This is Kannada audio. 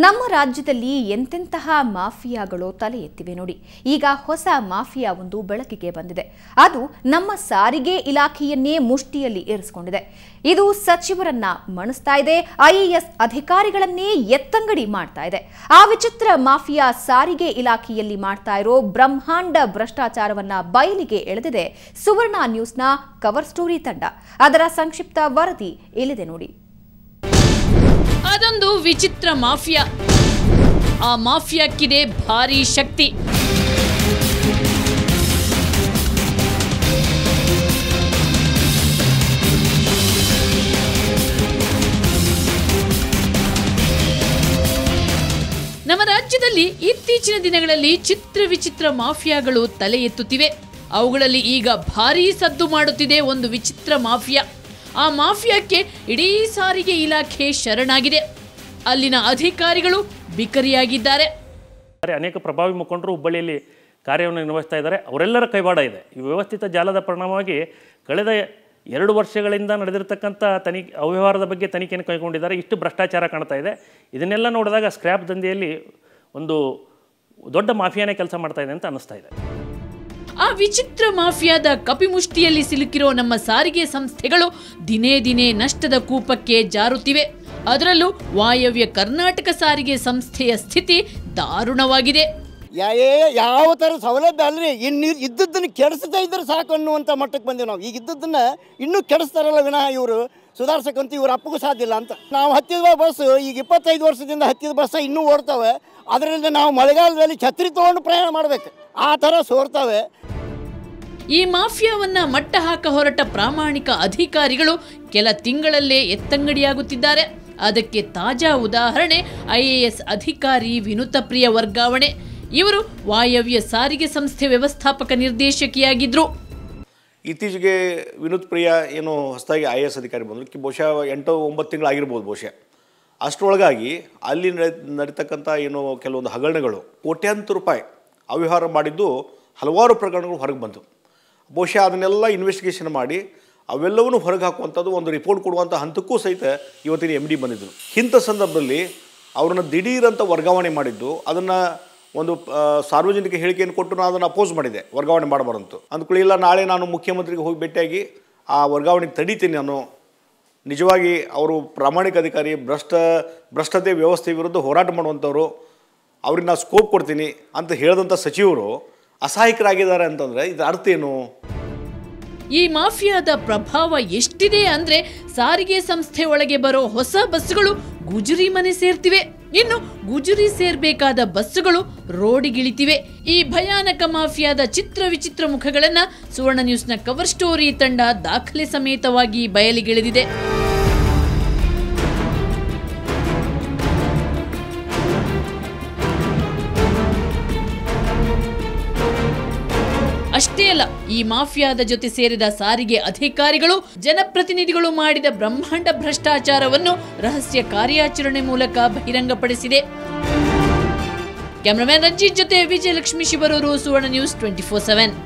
ನಮ್ಮ ರಾಜ್ಯದಲ್ಲಿ ಎಂತೆಂತಹ ಮಾಫಿಯಾಗಳು ತಲೆ ಎತ್ತಿವೆ ನೋಡಿ. ಈಗ ಹೊಸ ಮಾಫಿಯಾ ಒಂದು ಬೆಳಕಿಗೆ ಬಂದಿದೆ. ಅದು ನಮ್ಮ ಸಾರಿಗೆ ಇಲಾಖೆಯನ್ನೇ ಮುಷ್ಟಿಯಲ್ಲಿ ಇರಿಸಿಕೊಂಡಿದೆ. ಇದು ಸಚಿವರನ್ನ ಮಣಿಸ್ತಾ ಇದೆ, ಐಎಎಸ್ ಅಧಿಕಾರಿಗಳನ್ನೇ ಎತ್ತಂಗಡಿ ಮಾಡ್ತಾ ಇದೆ. ಆ ವಿಚಿತ್ರ ಮಾಫಿಯಾ ಸಾರಿಗೆ ಇಲಾಖೆಯಲ್ಲಿ ಮಾಡ್ತಾ ಇರೋ ಬ್ರಹ್ಮಾಂಡ ಭ್ರಷ್ಟಾಚಾರವನ್ನ ಬಯಲಿಗೆ ಎಳೆದಿದೆ ಸುವರ್ಣ ನ್ಯೂಸ್ನ ಕವರ್ ಸ್ಟೋರಿ ತಂಡ. ಅದರ ಸಂಕ್ಷಿಪ್ತ ವರದಿ ಇಲ್ಲಿದೆ ನೋಡಿ. ಅದೊಂದು ವಿಚಿತ್ರ ಮಾಫಿಯಾ. ಆ ಮಾಫಿಯಾಕ್ಕಿದೆ ಭಾರೀ ಶಕ್ತಿ. ನಮ್ಮ ರಾಜ್ಯದಲ್ಲಿ ಇತ್ತೀಚಿನ ದಿನಗಳಲ್ಲಿ ವಿಚಿತ್ರ ಮಾಫಿಯಾಗಳು ತಲೆ ಎತ್ತುತ್ತಿವೆ. ಅವುಗಳಲ್ಲಿ ಈಗ ಭಾರೀ ಸದ್ದು ಮಾಡುತ್ತಿದೆ ಒಂದು ವಿಚಿತ್ರ ಮಾಫಿಯಾ. ಆ ಮಾಫಿಯಾಕ್ಕೆ ಇಡೀ ಸಾರಿಗೆ ಇಲಾಖೆ ಶರಣಾಗಿದೆ. ಅಲ್ಲಿನ ಅಧಿಕಾರಿಗಳು ಬಿಕರಿಯಾಗಿದ್ದಾರೆ. ಅನೇಕ ಪ್ರಭಾವಿ ಮುಖಂಡರು ಹುಬ್ಬಳ್ಳಿಯಲ್ಲಿ ಕಾರ್ಯವನ್ನು ನಿರ್ವಹಿಸ್ತಾ ಇದ್ದಾರೆ. ಅವರೆಲ್ಲರ ಕೈವಾಡ ಇದೆ. ಈ ವ್ಯವಸ್ಥಿತ ಜಾಲದ ಪರಿಣಾಮವಾಗಿ ಕಳೆದ 2 ವರ್ಷಗಳಿಂದ ನಡೆದಿರತಕ್ಕಂಥ ಅವ್ಯವಹಾರದ ಬಗ್ಗೆ ತನಿಖೆಯನ್ನು ಕೈಗೊಂಡಿದ್ದಾರೆ. ಇಷ್ಟು ಭ್ರಷ್ಟಾಚಾರ ಕಾಣ್ತಾ ಇದೆ. ಇದನ್ನೆಲ್ಲ ನೋಡಿದಾಗ ಸ್ಕ್ರ್ಯಾಪ್ ದಂಧೆಯಲ್ಲಿ ಒಂದು ದೊಡ್ಡ ಮಾಫಿಯಾನೇ ಕೆಲಸ ಮಾಡ್ತಾ ಇದೆ ಅಂತ ಅನ್ನಿಸ್ತಾ ಇದೆ. ಆ ವಿಚಿತ್ರ ಮಾಫಿಯಾದ ಕಪಿಮುಷ್ಟಿಯಲ್ಲಿ ಸಿಲುಕಿರೋ ನಮ್ಮ ಸಾರಿಗೆ ಸಂಸ್ಥೆಗಳು ದಿನೇ ದಿನೇ ನಷ್ಟದ ಕೂಪಕ್ಕೆ ಜಾರುತ್ತಿವೆ. ಅದರಲ್ಲೂ ವಾಯವ್ಯ ಕರ್ನಾಟಕ ಸಾರಿಗೆ ಸಂಸ್ಥೆಯ ಸ್ಥಿತಿ ದಾರುಣವಾಗಿದೆ. ಯಾವ ಥರ ಸೌಲಭ್ಯ ಅಲ್ರಿ, ಇನ್ನು ಇದ್ದದ್ದನ್ನು ಕೆಡಿಸ್ತಾ ಇದ್ರೆ ಸಾಕು ಅನ್ನುವಂಥ ಮಟ್ಟಕ್ಕೆ ಬಂದೆವು ನಾವು. ಈಗ ಇದ್ದದ್ದನ್ನು ಇನ್ನೂ ಕೆಡಿಸ್ತಾರಲ್ಲ ವಿನಃ ಇವರು ಸುಧಾರಿಸಕ್ಕಂತೂ ಇವ್ರ ಅಪ್ಪಗೂ ಸಾಧ್ಯ ಇಲ್ಲ ಅಂತ. ನಾವು ಹತ್ತಿದ ಬಸ್ ಈಗ 25 ವರ್ಷದಿಂದ ಹತ್ತಿದ ಬಸ್ ಇನ್ನೂ ಓಡ್ತವೆ. ಅದರಿಂದ ನಾವು ಮಳೆಗಾಲದಲ್ಲಿ ಛತ್ರಿ ತೊಗೊಂಡು ಪ್ರಯಾಣ ಮಾಡಬೇಕು, ಆ ಥರ ಸೋರ್ತವೆ. ಈ ಮಾಫಿಯಾವನ್ನ ಮಟ್ಟ ಹಾಕ ಹೊರಟ ಪ್ರಾಮಾಣಿಕ ಅಧಿಕಾರಿಗಳು ಕೆಲ ತಿಂಗಳಲ್ಲೇ ಎತ್ತಂಗಡಿಯಾಗುತ್ತಿದ್ದಾರೆ. ಅದಕ್ಕೆ ತಾಜಾ ಉದಾಹರಣೆ ಐಎಎಸ್ ಅಧಿಕಾರಿ ವಿನುತಪ್ರಿಯ ವರ್ಗಾವಣೆ. ಇವರು ವಾಯವ್ಯ ಸಾರಿಗೆ ಸಂಸ್ಥೆ ವ್ಯವಸ್ಥಾಪಕ ನಿರ್ದೇಶಕಿಯಾಗಿದ್ರು. ಇತ್ತೀಚೆಗೆ ವಿನುತ್ ಪ್ರಿಯಾ ಏನು ಹೊಸದಾಗಿ ಐಎಎಸ್ ಅಧಿಕಾರಿ ಬಂದರು. ಬಹುಶಃ 8-9 ತಿಂಗಳಾಗಿರ್ಬೋದು ಬಹುಶಃ. ಅಷ್ಟರೊಳಗಾಗಿ ಅಲ್ಲಿ ನಡೀತಕ್ಕಂಥ ಏನು ಕೆಲವೊಂದು ಹಗರಣಗಳು ಕೋಟ್ಯಾಂತರ ರೂಪಾಯಿ ಅವ್ಯವಹಾರ ಮಾಡಿದ್ದು ಹಲವಾರು ಪ್ರಕರಣಗಳು ಹೊರಗೆ ಬಂತು. ಬಹುಶಃ ಅದನ್ನೆಲ್ಲ ಇನ್ವೆಸ್ಟಿಗೇಷನ್ ಮಾಡಿ ಅವೆಲ್ಲವನ್ನೂ ಹೊರಗೆ ಹಾಕುವಂಥದ್ದು ಒಂದು ರಿಪೋರ್ಟ್ ಕೊಡುವಂಥ ಹಂತಕ್ಕೂ ಸಹಿತ ಇವತ್ತಿನ MD ಬಂದಿದ್ದರು. ಇಂಥ ಸಂದರ್ಭದಲ್ಲಿ ಅವರನ್ನು ದಿಢೀರಂತ ವರ್ಗಾವಣೆ ಮಾಡಿದ್ದು, ಅದನ್ನು ಒಂದು ಸಾರ್ವಜನಿಕ ಹೇಳಿಕೆಯನ್ನು ಕೊಟ್ಟು ನಾನು ಅದನ್ನು ಅಪೋಸ್ ಮಾಡಿದೆ, ವರ್ಗಾವಣೆ ಮಾಡಬಾರಂತು ಅಂದ್ಕೊಳ್ಳಿ. ಇಲ್ಲ, ನಾಳೆ ನಾನು ಮುಖ್ಯಮಂತ್ರಿಗೆ ಹೋಗಿ ಭೇಟಿಯಾಗಿ ಆ ವರ್ಗಾವಣೆಗೆ ತಡೀತೀನಿ, ನಾನು ನಿಜವಾಗಿ ಅವರು ಪ್ರಾಮಾಣಿಕ ಅಧಿಕಾರಿ, ಭ್ರಷ್ಟತೆ ವ್ಯವಸ್ಥೆ ವಿರುದ್ಧ ಹೋರಾಟ ಮಾಡುವಂಥವ್ರು, ಅವ್ರಿಗೆ ನಾನು ಸ್ಕೋಪ್ ಕೊಡ್ತೀನಿ ಅಂತ ಹೇಳಿದಂಥ ಸಚಿವರು ಅಸಹಾಯಕರಾಗಿದ್ದಾರೆ ಅಂತಂದರೆ ಇದರ ಅರ್ಥ ಏನು? ಈ ಮಾಫಿಯಾದ ಪ್ರಭಾವ ಎಷ್ಟಿದೆ ಅಂದ್ರೆ ಸಾರಿಗೆ ಸಂಸ್ಥೆ ಒಳಗೆ ಬರೋ ಹೊಸ ಬಸ್ಸುಗಳು ಗುಜರಿ ಮನೆ ಸೇರ್ತಿವೆ. ಇನ್ನು ಗುಜರಿ ಸೇರ್ಬೇಕಾದ ಬಸ್ಸುಗಳು ರೋಡಿಗಿಳಿತಿವೆ. ಈ ಭಯಾನಕ ಮಾಫಿಯಾದ ವಿಚಿತ್ರ ಮುಖಗಳನ್ನ ಸುವರ್ಣ ನ್ಯೂಸ್ನ ಕವರ್ ಸ್ಟೋರಿ ತಂಡ ದಾಖಲೆ ಸಮೇತವಾಗಿ ಬಯಲಿಗೆಳೆದಿದೆ. ಅಷ್ಟೇ ಅಲ್ಲ, ಈ ಮಾಫಿಯಾದ ಜೊತೆ ಸೇರಿದ ಸಾರಿಗೆ ಅಧಿಕಾರಿಗಳು, ಜನಪ್ರತಿನಿಧಿಗಳು ಮಾಡಿದ ಬ್ರಹ್ಮಾಂಡ ಭ್ರಷ್ಟಾಚಾರವನ್ನು ರಹಸ್ಯ ಕಾರ್ಯಾಚರಣೆ ಮೂಲಕ ಬಹಿರಂಗಪಡಿಸಿದೆ. ಕ್ಯಾಮರಾಮನ್ ರಂಜಿತ್ ಜೊತೆ ವಿಜಯಲಕ್ಷ್ಮಿ ಶಿವರೂರು, ಸುವರ್ಣ ನ್ಯೂಸ್ 24/7.